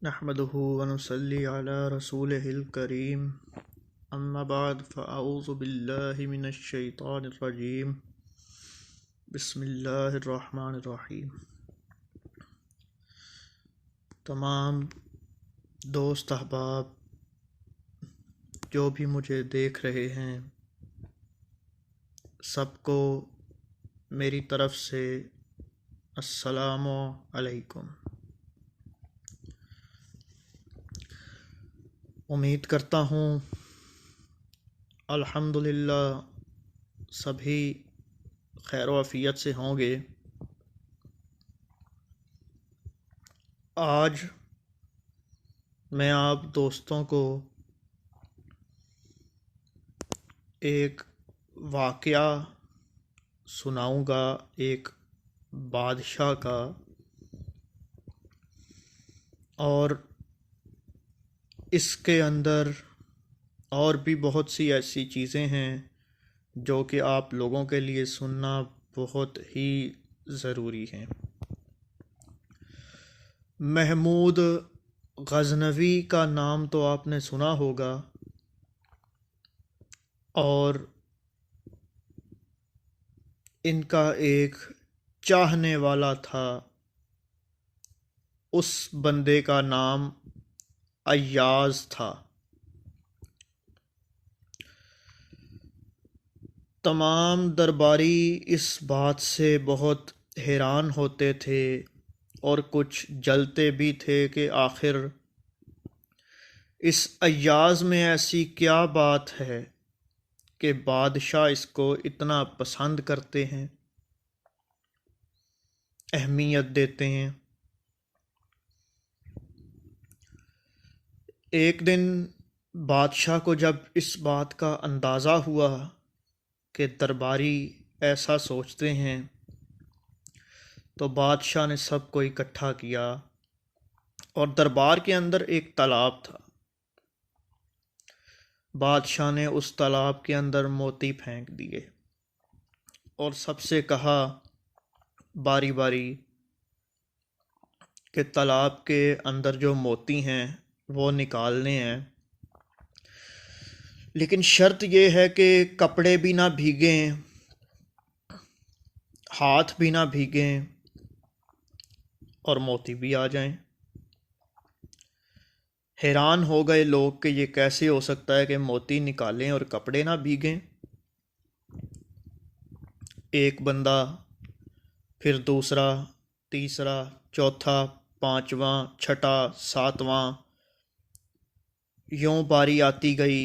नहमदुहु व नुसल्ली अला रसूलिहिल करीम अम्मा बाद फ़अऊज़ु बिल्लाहि मिनश शैतानिर रजीम बिस्मिल्लाहिर रहमानिर रहीम। तमाम दोस्त अहबाब जो भी मुझे देख रहे हैं, सबको मेरी तरफ़ से अस्सलामु अलैकुम। उम्मीद करता हूँ अल्हम्दुलिल्लाह सभी खैर आफ़ियत से होंगे। आज मैं आप दोस्तों को एक वाक़या सुनाऊंगा, एक बादशाह का। और इसके अंदर और भी बहुत सी ऐसी चीज़ें हैं जो कि आप लोगों के लिए सुनना बहुत ही ज़रूरी हैं। महमूद गज़नवी का नाम तो आपने सुना होगा, और इनका एक चाहने वाला था। उस बंदे का नाम अय्याज़ था। तमाम दरबारी इस बात से बहुत हैरान होते थे और कुछ जलते भी थे कि आखिर इस अय्याज़ में ऐसी क्या बात है कि बादशाह इसको इतना पसंद करते हैं, अहमियत देते हैं। एक दिन बादशाह को जब इस बात का अंदाज़ा हुआ कि दरबारी ऐसा सोचते हैं, तो बादशाह ने सबको इकट्ठा किया और दरबार के अंदर एक तालाब था। बादशाह ने उस तालाब के अंदर मोती फेंक दिए और सबसे कहा बारी बारी कि तालाब के अंदर जो मोती हैं वो निकालने हैं, लेकिन शर्त ये है कि कपड़े भी ना भीगें, हाथ भी ना भीगें और मोती भी आ जाएं। हैरान हो गए लोग कि ये कैसे हो सकता है कि मोती निकालें और कपड़े ना भीगें। एक बंदा, फिर दूसरा, तीसरा, चौथा, पांचवा, छठा, सातवां, यूं बारी आती गई।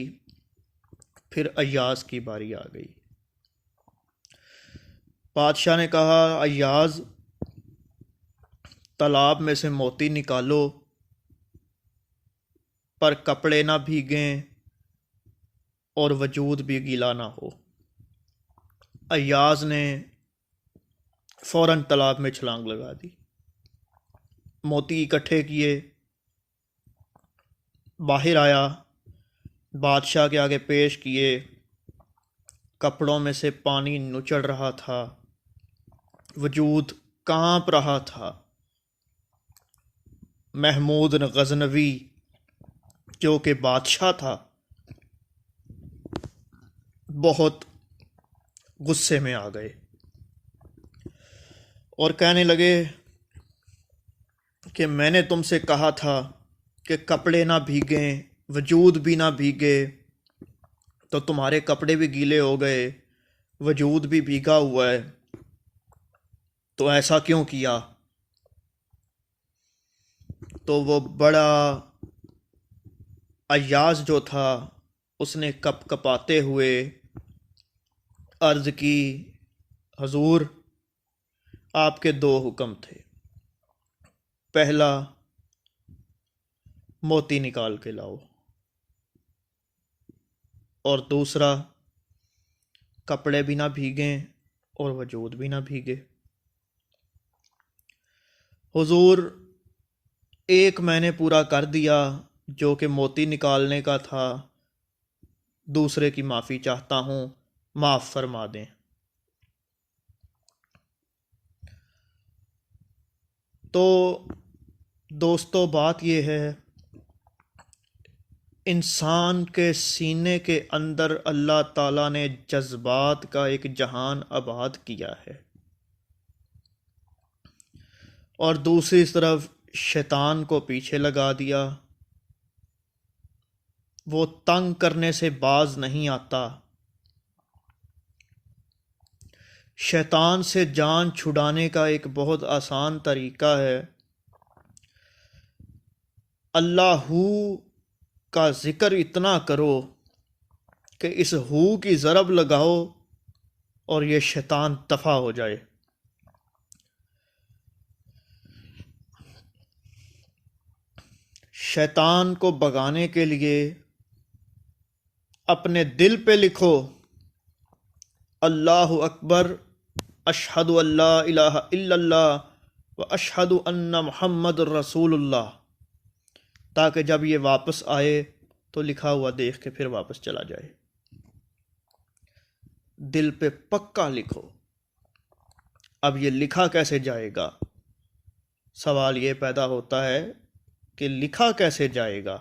फिर अय्याज़ की बारी आ गई। बादशाह ने कहा, अय्याज़ तालाब में से मोती निकालो, पर कपड़े ना भीगें और वजूद भी गीला ना हो। अय्याज़ ने फ़ौरन तालाब में छलांग लगा दी, मोती इकट्ठे किए, बाहर आया, बादशाह के आगे पेश किए। कपड़ों में से पानी नुचड़ रहा था, वजूद कांप रहा था। महमूद गज़नवी जो कि बादशाह था, बहुत गुस्से में आ गए और कहने लगे कि मैंने तुमसे कहा था कि कपड़े ना भीगें, वजूद भी ना भीगे, तो तुम्हारे कपड़े भी गीले हो गए, वजूद भी भीगा हुआ है, तो ऐसा क्यों किया? तो वो बड़ा अय्याज़ जो था, उसने कप कपाते हुए अर्ज़ की, हजूर आपके दो हुक्म थे। पहला, मोती निकाल के लाओ, और दूसरा, कपड़े भी ना भीगें और वजूद भी ना भीगे। हुजूर, एक मैंने पूरा कर दिया जो कि मोती निकालने का था, दूसरे की माफ़ी चाहता हूँ, माफ़ फरमा दें। तो दोस्तों, बात ये है, इंसान के सीने के अंदर अल्लाह ताला ने जज्बात का एक जहान आबाद किया है, और दूसरी तरफ शैतान को पीछे लगा दिया। वो तंग करने से बाज नहीं आता। शैतान से जान छुड़ाने का एक बहुत आसान तरीका है, अल्लाहू का ज़िक्र इतना करो कि इस हू की ज़रब लगाओ और ये शैतान दफ़ा हो जाए। शैतान को भगाने के लिए अपने दिल पे लिखो, अल्लाहु अकबर, अशहदु अल्ला इलाहा इल्लल्लाह व अशहदु अन्ना मुहम्मद रसूलुल्लाह, ताकि जब ये वापस आए तो लिखा हुआ देख के फिर वापस चला जाए। दिल पे पक्का लिखो। अब ये लिखा कैसे जाएगा? सवाल ये पैदा होता है कि लिखा कैसे जाएगा?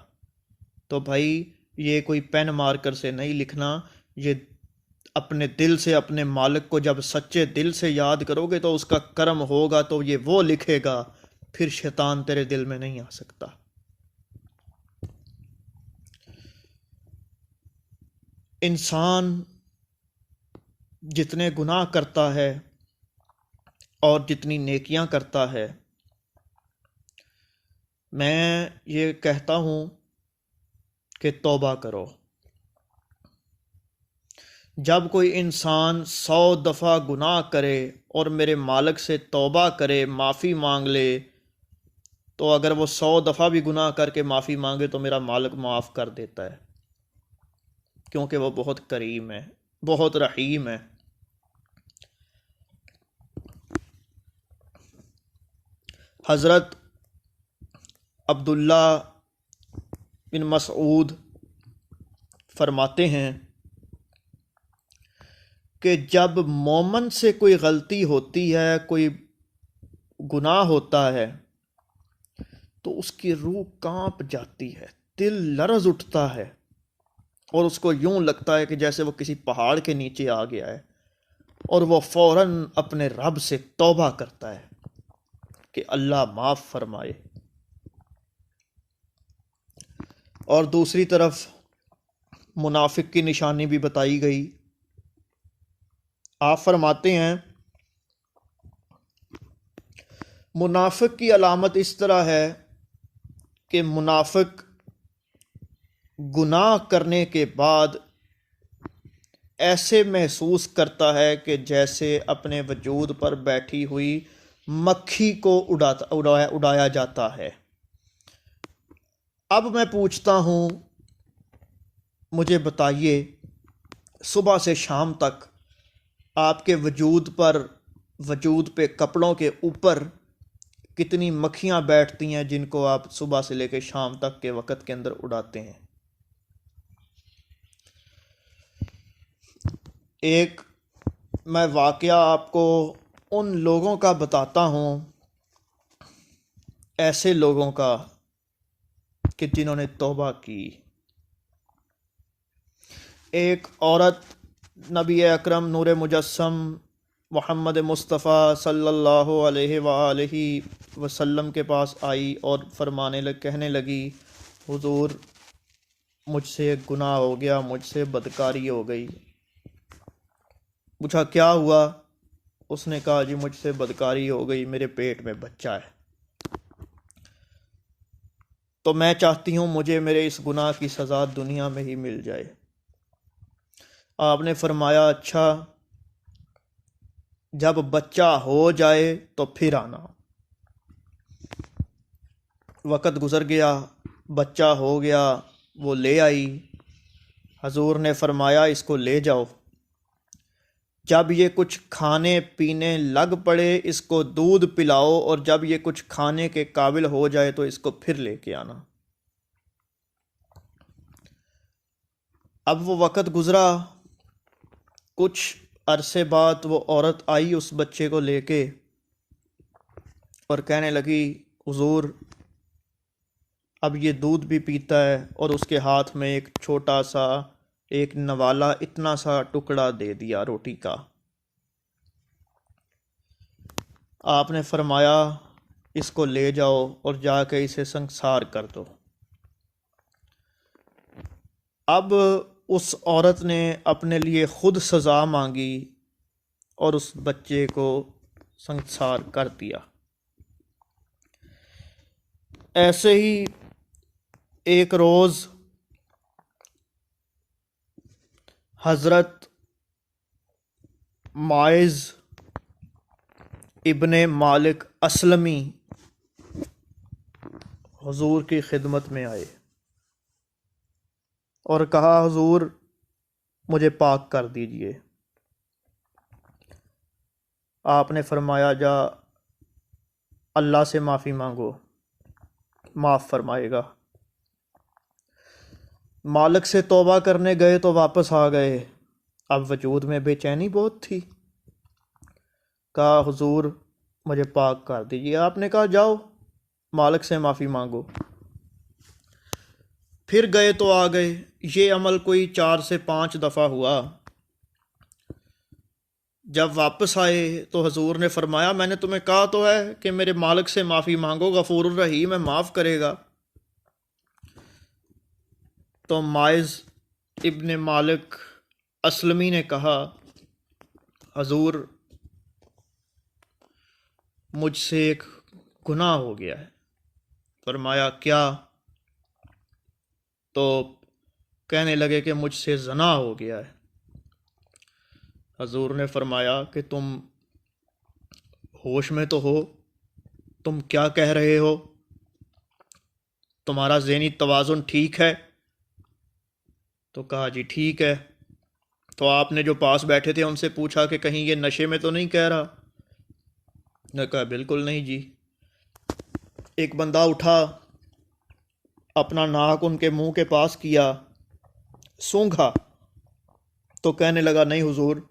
तो भाई, ये कोई पेन मार्कर से नहीं लिखना, ये अपने दिल से अपने मालिक को जब सच्चे दिल से याद करोगे तो उसका करम होगा, तो ये वो लिखेगा, फिर शैतान तेरे दिल में नहीं आ सकता। इंसान जितने गुनाह करता है और जितनी नेकियां करता है, मैं ये कहता हूँ कि तौबा करो। जब कोई इंसान 100 दफ़ा गुनाह करे और मेरे मालिक से तौबा करे, माफ़ी मांग ले, तो अगर वो 100 दफ़ा भी गुनाह करके माफ़ी मांगे तो मेरा मालिक माफ़ कर देता है, क्योंकि वो बहुत करीम है, बहुत रहीम है। हज़रत अब्दुल्ला बिन मसऊद फरमाते हैं कि जब मोमन से कोई गलती होती है, कोई गुनाह होता है, तो उसकी रूह कांप जाती है, दिल लरज़ उठता है, और उसको यूं लगता है कि जैसे वो किसी पहाड़ के नीचे आ गया है, और वो फ़ौरन अपने रब से तौबा करता है कि अल्लाह माफ़ फरमाए। और दूसरी तरफ मुनाफिक की निशानी भी बताई गई। आप फरमाते हैं, मुनाफिक की अलामत इस तरह है कि मुनाफिक गुनाह करने के बाद ऐसे महसूस करता है कि जैसे अपने वजूद पर बैठी हुई मक्खी को उड़ाया जाता है। अब मैं पूछता हूँ, मुझे बताइए, सुबह से शाम तक आपके वजूद पे कपड़ों के ऊपर कितनी मक्खियाँ बैठती हैं जिनको आप सुबह से लेकर शाम तक के वक़्त के अंदर उड़ाते हैं। एक मैं वाक़या आपको उन लोगों का बताता हूँ, ऐसे लोगों का कि जिन्होंने तौबा की। एक औरत नबी अकरम नूर मुजस्सम मोहम्मद मुस्तफ़ा सल्लल्लाहु अलैहि वसल्लम के पास आई और कहने लगी, हुजूर, मुझसे गुनाह हो गया, मुझसे बदकारी हो गई। पूछा क्या हुआ? उसने कहा, जी मुझसे बदकारी हो गई, मेरे पेट में बच्चा है, तो मैं चाहती हूँ मुझे मेरे इस गुनाह की सज़ा दुनिया में ही मिल जाए। आपने फरमाया, अच्छा, जब बच्चा हो जाए तो फिर आना। वक़्त गुज़र गया, बच्चा हो गया, वो ले आई। हजूर ने फरमाया, इसको ले जाओ, जब ये कुछ खाने पीने लग पड़े इसको दूध पिलाओ, और जब ये कुछ खाने के काबिल हो जाए तो इसको फिर लेके आना। अब वो वक़्त गुज़रा, कुछ अरसे बाद वो औरत आई उस बच्चे को लेके और कहने लगी, हुजूर, अब ये दूध भी पीता है और उसके हाथ में एक छोटा सा एक नवाला इतना सा टुकड़ा दे दिया रोटी का। आपने फरमाया इसको ले जाओ और जाके इसे संसार कर दो। अब उस औरत ने अपने लिए खुद सज़ा मांगी और उस बच्चे को संसार कर दिया। ऐसे ही एक रोज़ हज़रत माइज़ इब्ने मालिक असलमी हुजूर की खिदमत में आए और कहा, हुजूर मुझे पाक कर दीजिए। आपने फरमाया, जा अल्लाह से माफ़ी मांगो, माफ़ फरमाएगा। मालिक से तौबा करने गए तो वापस आ गए। अब वजूद में बेचैनी बहुत थी। कहा, हुजूर मुझे पाक कर दीजिए। आपने कहा, जाओ मालिक से माफ़ी मांगो। फिर गए तो आ गए। ये अमल कोई 4 से 5 दफ़ा हुआ। जब वापस आए तो हजूर ने फरमाया, मैंने तुम्हें कहा तो है कि मेरे मालिक से माफ़ी मांगो, गफूर रहीम है, माफ़ करेगा। तो माइज़ इब्ने मालिक असलमी ने कहा, हजूर मुझसे एक गुनाह हो गया है। फरमाया, क्या? तो कहने लगे कि मुझसे ज़ना हो गया है। हजूर ने फरमाया कि तुम होश में तो हो, तुम क्या कह रहे हो? तुम्हारा ज़हनी तवाज़ुन ठीक है? तो कहा, जी ठीक है। तो आपने जो पास बैठे थे उनसे पूछा कि कहीं ये नशे में तो नहीं कह रहा? ने कहा, बिल्कुल नहीं जी। एक बंदा उठा, अपना नाक उनके मुंह के पास किया, सूंघा, तो कहने लगा, नहीं हुजूर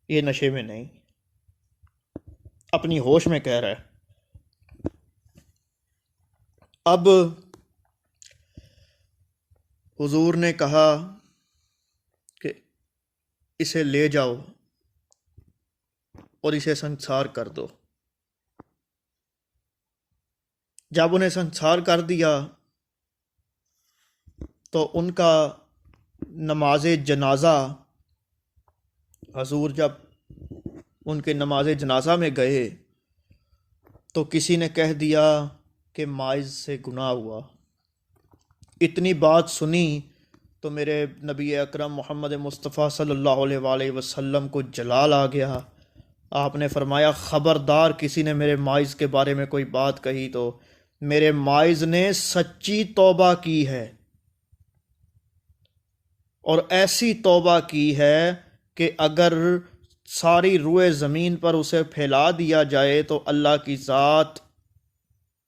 ये नशे में नहीं, अपनी होश में कह रहा है। अब हुजूर ने कहा कि इसे ले जाओ और इसे संसार कर दो। जब उन्हें संसार कर दिया तो उनका नमाज जनाजा, हजूर जब उनके नमाज जनाजा में गए तो किसी ने कह दिया कि माइज़ से गुनाह हुआ। इतनी बात सुनी तो मेरे नबी अकरम मोहम्मद मुस्तफ़ा सल्लल्लाहु अलैहि वसल्लम को जलाल आ गया। आपने फरमाया, ख़बरदार किसी ने मेरे माइज़ के बारे में कोई बात कही तो मेरे माइज़ ने सच्ची तौबा की है और ऐसी तौबा की है कि अगर सारी रूए ज़मीन पर उसे फैला दिया जाए तो अल्लाह की ज़ात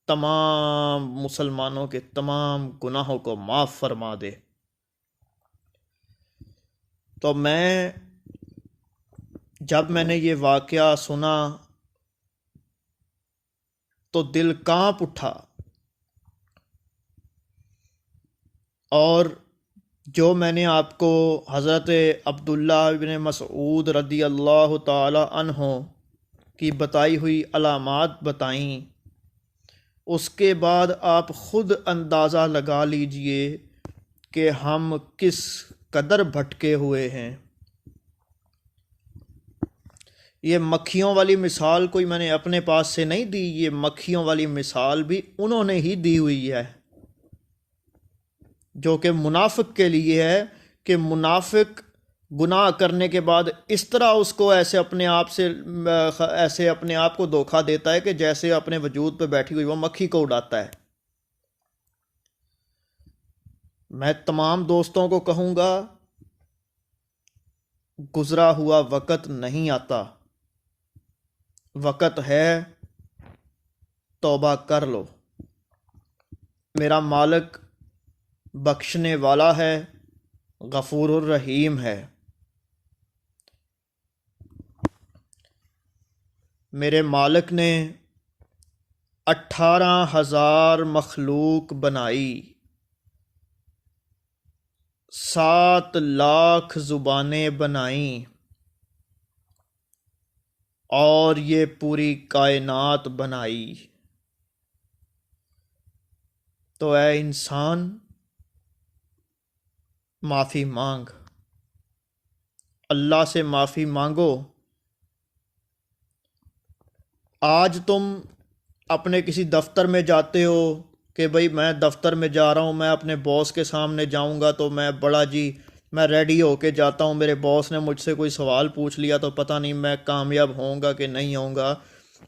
तमाम मुसलमानों के तमाम गुनाहों को माफ़ फरमा दे। तो जब मैंने ये वाक़या सुना तो दिल कांप उठा और जो मैंने आपको हज़रत अब्दुल्ला इब्न मसऊद रदी अल्लाह ताला अन्हो की बताई हुई अलामात बताईं, उसके बाद आप ख़ुद अंदाज़ा लगा लीजिए कि हम किस कदर भटके हुए हैं। ये मक्खियों वाली मिसाल कोई मैंने अपने पास से नहीं दी, ये मक्खियों वाली मिसाल भी उन्होंने ही दी हुई है, जो कि मुनाफिक के लिए है कि मुनाफिक गुनाह करने के बाद इस तरह उसको ऐसे अपने आप को धोखा देता है कि जैसे अपने वजूद पे बैठी हुई वो मक्खी को उड़ाता है। मैं तमाम दोस्तों को कहूँगा, गुज़रा हुआ वक़्त नहीं आता, वक़्त है तौबा कर लो। मेरा मालिक बख्शने वाला है, गफूरुर रहीम है। मेरे मालिक ने 18,000 मखलूक बनाई, 7 लाख ज़ुबानें बनाई, और ये पूरी कायनात बनाई। तो ऐ इंसान, माफ़ी मांग, अल्लाह से माफ़ी मांगो। आज तुम अपने किसी दफ्तर में जाते हो कि भाई मैं दफ्तर में जा रहा हूँ, मैं अपने बॉस के सामने जाऊँगा तो मैं रेडी होके जाता हूँ, मेरे बॉस ने मुझसे कोई सवाल पूछ लिया तो पता नहीं मैं कामयाब होऊंगा कि नहीं होऊंगा।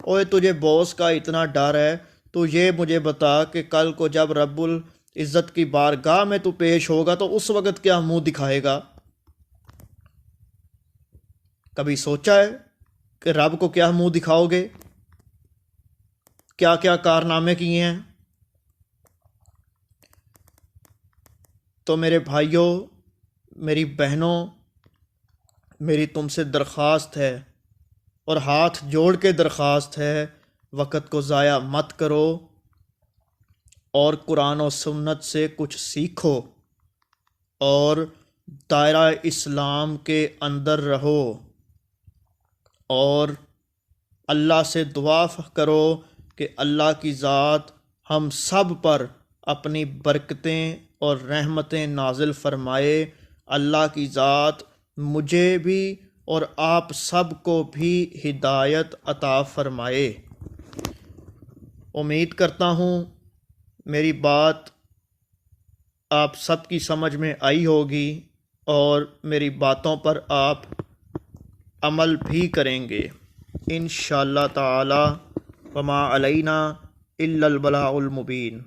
ओए तुझे बॉस का इतना डर है तो ये मुझे बता कि कल को जब रब्बुल इज़्ज़त की बारगाह में तू पेश होगा तो उस वक़्त क्या मुंह दिखाएगा? कभी सोचा है कि रब को क्या मुंह दिखाओगे? क्या क्या कारनामे किए हैं? तो मेरे भाइयों, मेरी बहनों, मेरी तुमसे दरख्वास्त है और हाथ जोड़ के दरख्वास्त है, वक़्त को ज़ाया मत करो और कुरान और सुन्नत से कुछ सीखो और दायरा इस्लाम के अंदर रहो और अल्लाह से दुआ करो कि अल्लाह की ज़ात हम सब पर अपनी बरकतें और रहमतें नाजिल फरमाए। अल्लाह की ज़ात मुझे भी और आप सब को भी हिदायत अता फरमाए। उम्मीद करता हूँ मेरी बात आप सब की समझ में आई होगी और मेरी बातों पर आप अमल भी करेंगे इंशाअल्लाह ताला। वमा अलैना इल्लल बलाउल मुबीन।